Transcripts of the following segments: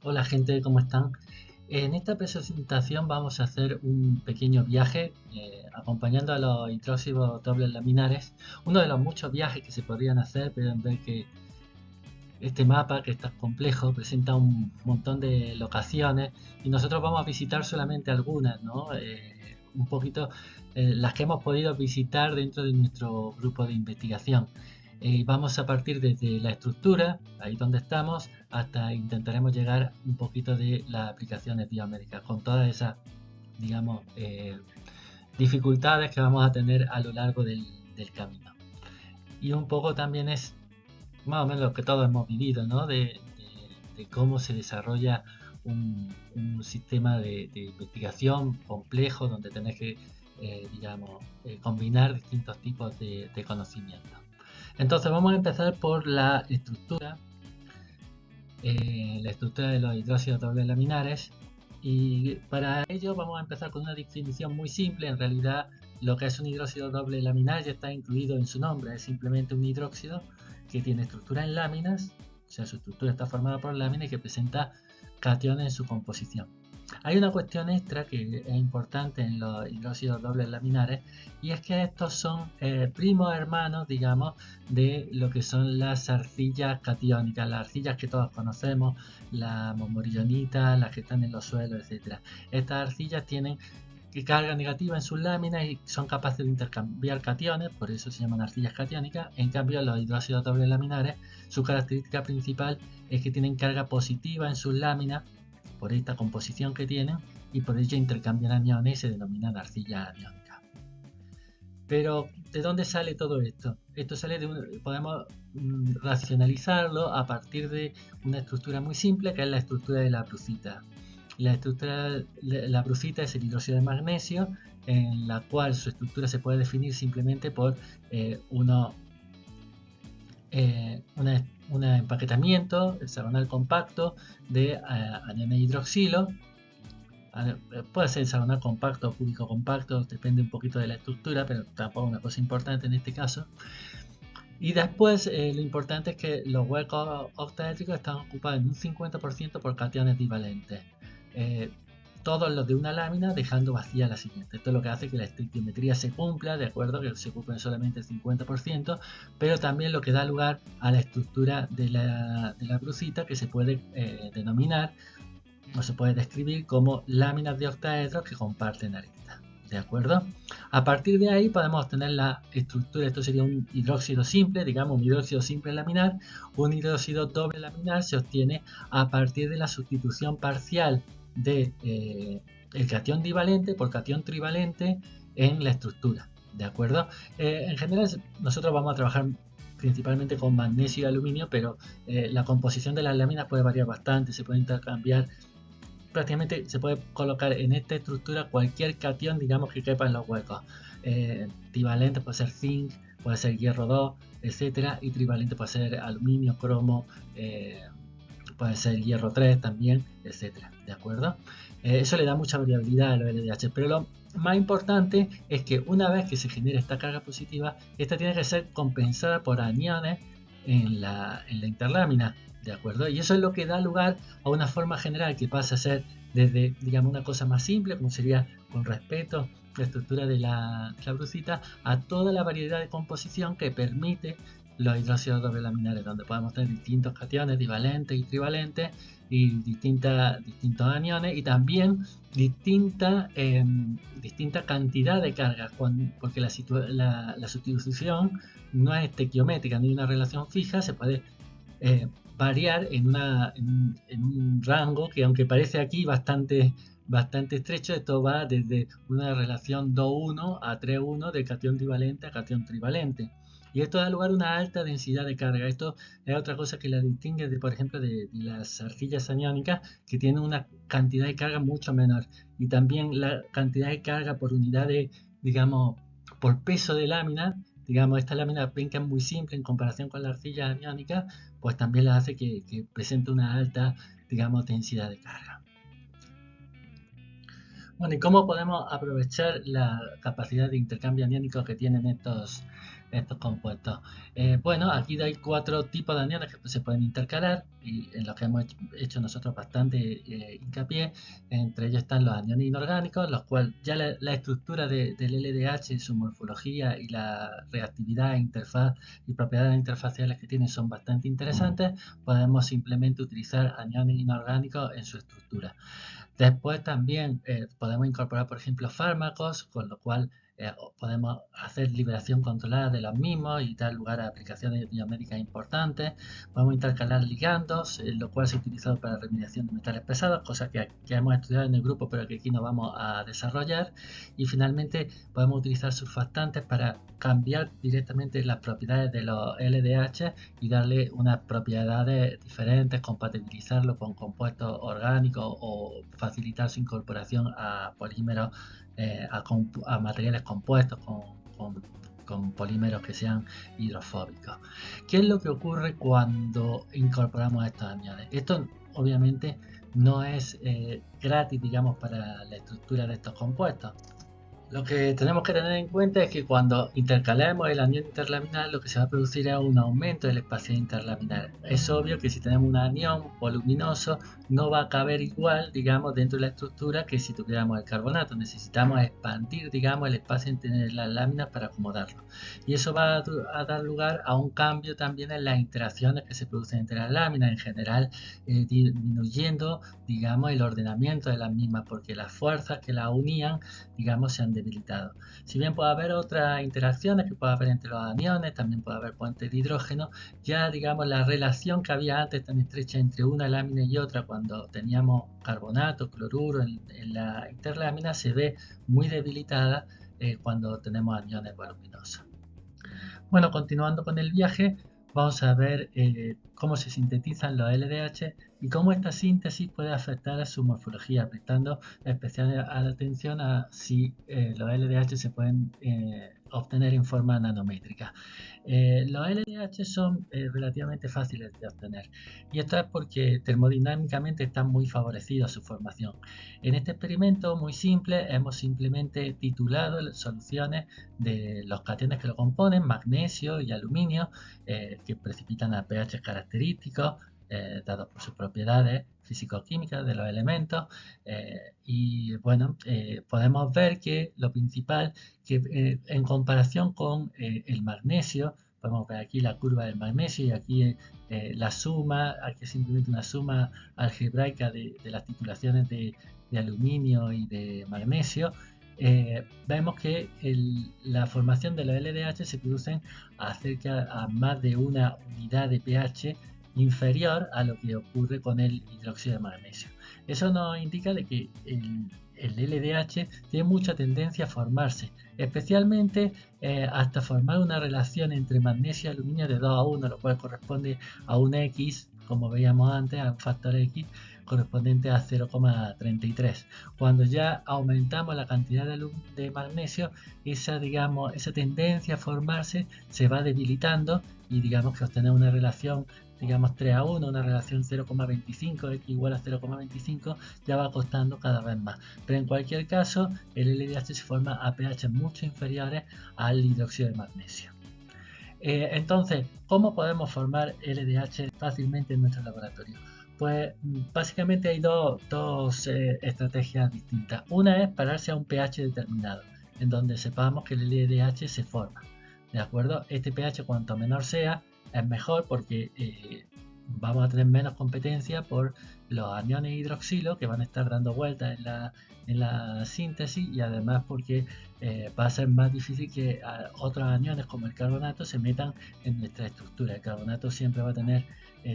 Hola gente, ¿cómo están? En esta presentación vamos a hacer un pequeño viaje acompañando a los hidróxidos dobles laminares. Uno de los muchos viajes que se podrían hacer, pueden ver que este mapa, que es tan complejo, presenta un montón de locaciones y nosotros vamos a visitar solamente algunas, ¿no? Un poquito las que hemos podido visitar dentro de nuestro grupo de investigación. Vamos a partir desde la estructura, ahí donde estamos, hasta intentaremos llegar un poquito de las aplicaciones biomédicas, con todas esas, digamos, dificultades que vamos a tener a lo largo del camino. Y un poco también es más o menos lo que todos hemos vivido, ¿no? De cómo se desarrolla un sistema de investigación complejo donde tenés que, digamos, combinar distintos tipos de conocimientos. Entonces vamos a empezar por la estructura de los hidróxidos dobles laminares. Y para ello vamos a empezar con una definición muy simple. En realidad lo que es un hidróxido doble laminar ya está incluido en su nombre. Es simplemente un hidróxido que tiene estructura en láminas, o sea, su estructura está formada por láminas y que presenta cationes en su composición. Hay una cuestión extra que es importante en los hidróxidos dobles laminares, y es que estos son primos hermanos, digamos, de lo que son las arcillas catiónicas, las arcillas que todos conocemos, la morillonita, las que están en los suelos, etcétera. Estas arcillas tienen carga negativa en sus láminas y son capaces de intercambiar cationes, por eso se llaman arcillas catiónicas. En cambio, los hidróxidos dobles laminares, su característica principal es que tienen carga positiva en sus láminas por esta composición que tienen, y por ello intercambian aniones y se denominan arcillas aniónicas. Pero, ¿de dónde sale todo esto? Esto sale podemos racionalizarlo a partir de una estructura muy simple, que es la estructura de la brucita. La brucita es el hidróxido de magnesio, en la cual su estructura se puede definir simplemente por un empaquetamiento hexagonal compacto de aniones hidroxilo. Puede ser hexagonal compacto o cúbico compacto, depende un poquito de la estructura, pero tampoco una cosa importante en este caso. Y después lo importante es que los huecos octaédricos están ocupados en un 50% por cationes divalentes. Todos los de una lámina, dejando vacía la siguiente. Esto es lo que hace que la estequiometría se cumpla, de acuerdo, que se ocupen solamente el 50%, pero también lo que da lugar a la estructura de la brucita, que se puede denominar o se puede describir como láminas de octaedros que comparten arista. ¿De acuerdo? A partir de ahí podemos obtener la estructura. Esto sería un hidróxido simple, digamos un hidróxido simple laminar. Un hidróxido doble laminar se obtiene a partir de la sustitución parcial de el catión divalente por catión trivalente en la estructura. ¿De acuerdo? En general nosotros vamos a trabajar principalmente con magnesio y aluminio, pero la composición de las láminas puede variar bastante, se puede intercambiar. Prácticamente se puede colocar en esta estructura cualquier catión, digamos, que quepa en los huecos. Divalente puede ser zinc, puede ser hierro 2, etcétera, y trivalente puede ser aluminio, cromo, puede ser hierro 3 también, etcétera, ¿de acuerdo? Eso le da mucha variabilidad a los LDH, pero lo más importante es que una vez que se genera esta carga positiva, esta tiene que ser compensada por aniones en la interlámina, ¿de acuerdo? Y eso es lo que da lugar a una forma general que pasa a ser desde, digamos, una cosa más simple, como sería con respeto la estructura de la brucita, a toda la variedad de composición que permite los hidróxidos doble laminares, donde podemos tener distintos cationes divalentes y trivalentes y distintos aniones, y también distinta cantidad de cargas, porque la sustitución no es estequiométrica ni una relación fija, se puede variar en un rango que, aunque parece aquí bastante estrecho, esto va desde una relación 2:1 a 3:1 de catión divalente a catión trivalente. Y esto da lugar a una alta densidad de carga. Esto es otra cosa que la distingue, por ejemplo, de las arcillas aniónicas, que tienen una cantidad de carga mucho menor. Y también la cantidad de carga por unidad de, digamos, por peso de lámina. Digamos, esta lámina penca es muy simple en comparación con la arcilla aniónica, pues también la hace que presente una alta, digamos, densidad de carga. Bueno, ¿y cómo podemos aprovechar la capacidad de intercambio aniónico que tienen estos compuestos. Bueno, aquí hay 4 tipos de aniones que se pueden intercalar y en los que hemos hecho nosotros bastante hincapié. Entre ellos están los aniones inorgánicos, los cuales ya la estructura del LDH, su morfología y la reactividad, interfaz y propiedades interfaciales que tienen son bastante interesantes. Podemos simplemente utilizar aniones inorgánicos en su estructura. Después también podemos incorporar, por ejemplo, fármacos, con lo cual podemos hacer liberación controlada de los mismos y dar lugar a aplicaciones biomédicas importantes. Podemos intercalar ligandos, lo cual se ha utilizado para la remediación de metales pesados, cosa que hemos estudiado en el grupo, pero que aquí no vamos a desarrollar. Y finalmente podemos utilizar surfactantes para cambiar directamente las propiedades de los LDH y darle unas propiedades diferentes, compatibilizarlo con compuestos orgánicos o facilitar su incorporación a polímeros, a materiales compuestos con polímeros que sean hidrofóbicos. ¿Qué es lo que ocurre cuando incorporamos estos aniones? Esto obviamente no es gratis, digamos, para la estructura de estos compuestos. Lo que tenemos que tener en cuenta es que cuando intercalemos el anión interlaminar, lo que se va a producir es un aumento del espacio interlaminar. Es obvio que si tenemos un anión voluminoso, no va a caber igual, digamos, dentro de la estructura que si tuviéramos el carbonato. Necesitamos expandir, digamos, el espacio entre las láminas para acomodarlo. Y eso va a dar lugar a un cambio también en las interacciones que se producen entre las láminas, en general disminuyendo, digamos, el ordenamiento de las mismas, porque las fuerzas que las unían, digamos, se han debilitado. Si bien puede haber otras interacciones que puede haber entre los aniones, también puede haber puentes de hidrógeno, ya digamos la relación que había antes tan estrecha entre una lámina y otra cuando teníamos carbonato, cloruro en la interlámina se ve muy debilitada cuando tenemos aniones voluminosos. Bueno, continuando con el viaje, vamos a ver cómo se sintetizan los LDH y cómo esta síntesis puede afectar a su morfología, prestando especial atención a si los LDH se pueden obtener en forma nanométrica. Los LDH son relativamente fáciles de obtener y esto es porque termodinámicamente están muy favorecidos a su formación. En este experimento muy simple hemos simplemente titulado las soluciones de los cationes que lo componen, magnesio y aluminio, que precipitan a pH característicos dados por sus propiedades físico-químicas de los elementos y bueno, podemos ver que lo principal que en comparación con el magnesio, podemos ver aquí la curva del magnesio y aquí la suma, aquí es simplemente una suma algebraica de las titulaciones de aluminio y de magnesio. Vemos que la formación de los LDH se producen acerca a más de una unidad de pH inferior a lo que ocurre con el hidróxido de magnesio. Eso nos indica de que el LDH tiene mucha tendencia a formarse, especialmente hasta formar una relación entre magnesio y aluminio de 2 a 1, lo cual corresponde a un X, como veíamos antes, a un factor X correspondiente a 0,33. Cuando ya aumentamos la cantidad de magnesio, esa tendencia a formarse se va debilitando y digamos que obtener una relación 3 a 1, una relación 0,25, x igual a 0,25, ya va costando cada vez más. Pero en cualquier caso, el LDH se forma a pH mucho inferiores al hidróxido de magnesio. Entonces, ¿cómo podemos formar LDH fácilmente en nuestro laboratorio? Pues básicamente hay dos estrategias distintas. Una es pararse a un pH determinado, en donde sepamos que el LDH se forma. ¿De acuerdo? Este pH cuanto menor sea, es mejor porque vamos a tener menos competencia por los aniones hidroxilo que van a estar dando vueltas en la síntesis y además porque va a ser más difícil que otros aniones como el carbonato se metan en nuestra estructura. El carbonato siempre va a tener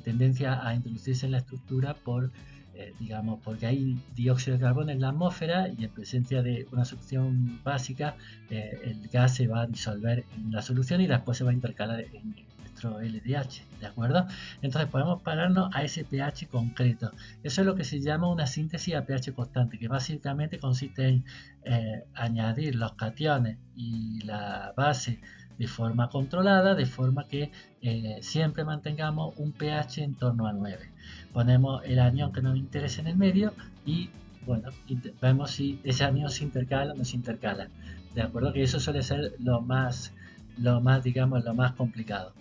tendencia a introducirse en la estructura porque hay dióxido de carbono en la atmósfera y en presencia de una solución básica el gas se va a disolver en la solución y después se va a intercalar en nuestro LDH, ¿de acuerdo? Entonces podemos pararnos a ese pH concreto. Eso es lo que se llama una síntesis a pH constante, que básicamente consiste en añadir los cationes y la base de forma controlada, de forma que siempre mantengamos un pH en torno a 9. Ponemos el anión que nos interesa en el medio y bueno, vemos si ese anión se intercala o no se intercala. De acuerdo que eso suele ser lo más digamos, lo más complicado.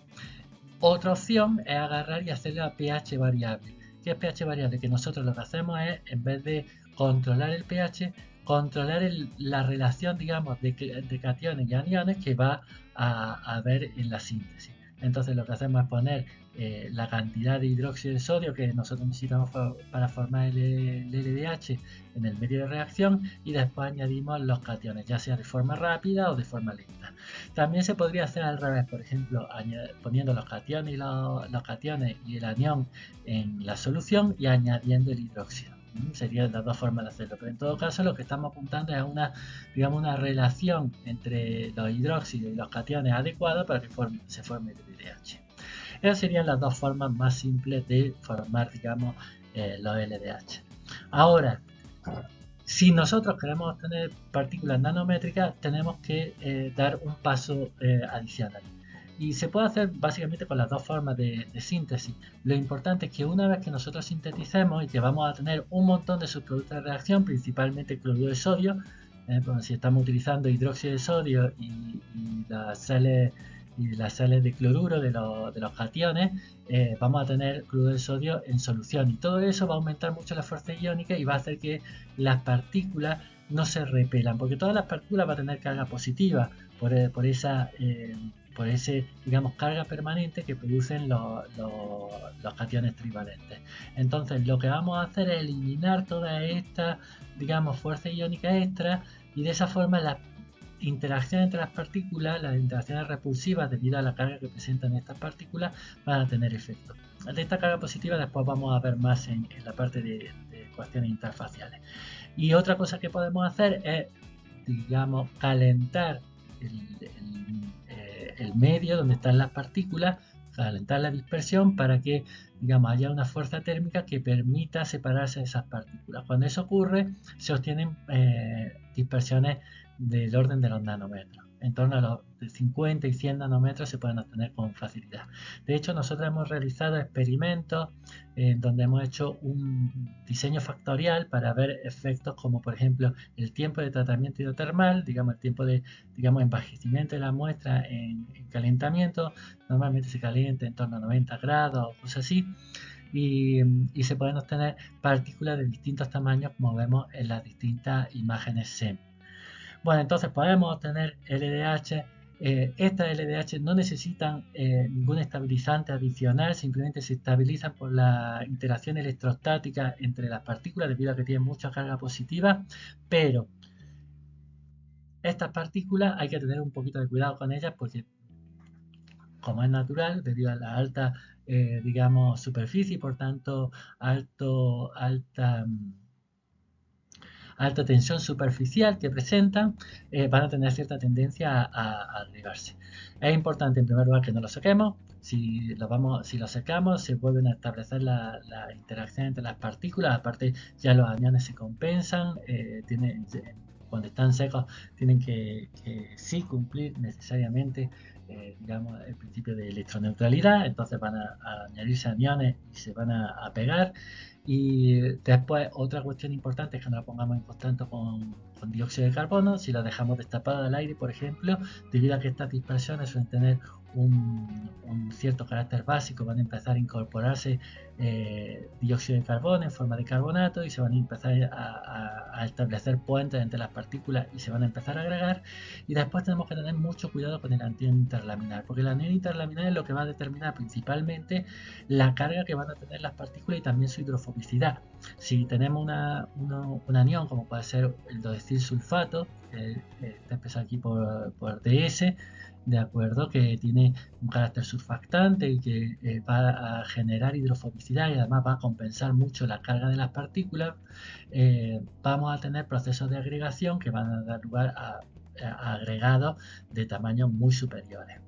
Otra opción es agarrar y hacerle a pH variable. ¿Qué es pH variable? Que nosotros lo que hacemos es, en vez de controlar el pH, controlar la relación, digamos, de cationes y aniones que va a haber en la síntesis. Entonces lo que hacemos es poner la cantidad de hidróxido de sodio que nosotros necesitamos para formar el LDH en el medio de reacción, y después añadimos los cationes, ya sea de forma rápida o de forma lenta. También se podría hacer al revés, por ejemplo, poniendo los cationes y el anión en la solución y añadiendo el hidróxido. Serían las dos formas de hacerlo, pero en todo caso lo que estamos apuntando es a una relación entre los hidróxidos y los cationes adecuada para que se forme el LDH. Esas serían las dos formas más simples de formar, digamos, los LDH. Ahora, si nosotros queremos obtener partículas nanométricas, tenemos que dar un paso adicional. Y se puede hacer básicamente con las dos formas de síntesis. Lo importante es que una vez que nosotros sinteticemos y que vamos a tener un montón de subproductos de reacción, principalmente cloruro de sodio, pues si estamos utilizando hidróxido de sodio y las sales de cloruro de los cationes, vamos a tener cloruro de sodio en solución, y todo eso va a aumentar mucho la fuerza iónica y va a hacer que las partículas no se repelan, porque todas las partículas van a tener carga positiva por esa digamos, carga permanente que producen los cationes trivalentes. Entonces lo que vamos a hacer es eliminar toda esta, digamos, fuerza iónica extra, y de esa forma las interacciones entre las partículas, las interacciones repulsivas debido a la carga que presentan estas partículas, van a tener efecto. De esta carga positiva después vamos a ver más en la parte de cuestiones interfaciales. Y otra cosa que podemos hacer es, digamos, calentar el medio donde están las partículas, calentar la dispersión para que, digamos, haya una fuerza térmica que permita separarse de esas partículas. Cuando eso ocurre, se obtienen dispersiones del orden de los nanómetros. En torno a los 50 y 100 nanómetros se pueden obtener con facilidad. De hecho, nosotros hemos realizado experimentos donde hemos hecho un diseño factorial para ver efectos como, por ejemplo, el tiempo de tratamiento hidrotermal, digamos, el tiempo de, digamos, envejecimiento de la muestra en calentamiento. Normalmente se calienta en torno a 90 grados o cosas así. Y se pueden obtener partículas de distintos tamaños, como vemos en las distintas imágenes SEM. Bueno, entonces podemos obtener LDH. Estas LDH no necesitan ningún estabilizante adicional, simplemente se estabilizan por la interacción electrostática entre las partículas debido a que tienen mucha carga positiva, pero estas partículas hay que tener un poquito de cuidado con ellas porque, como es natural, debido a la alta, digamos, superficie y por tanto alta tensión superficial que presentan, van a tener cierta tendencia a agregarse. Es importante, en primer lugar, que no lo saquemos. Si lo secamos, se vuelven a establecer la interacción entre las partículas. Aparte, ya los aniones se compensan. Cuando están secos, tienen que sí cumplir necesariamente, digamos, el principio de electroneutralidad. Entonces van a añadirse aniones y se van a pegar. Y después, otra cuestión importante es que no la pongamos en contacto con dióxido de carbono. Si la dejamos destapada al aire, por ejemplo, debido a que estas dispersiones suelen tener un cierto carácter básico, van a empezar a incorporarse dióxido de carbono en forma de carbonato y se van a empezar a establecer puentes entre las partículas y se van a empezar a agregar. Y después tenemos que tener mucho cuidado con el anión interlaminar, porque el anión interlaminar es lo que va a determinar principalmente la carga que van a tener las partículas y también su hidrofobicidad. Si tenemos un anión, como puede ser el dodecil sulfato, que está empezado aquí por DS, de acuerdo, que tiene un carácter surfactante y que va a generar hidrofobicidad y además va a compensar mucho la carga de las partículas, vamos a tener procesos de agregación que van a dar lugar a agregados de tamaños muy superiores.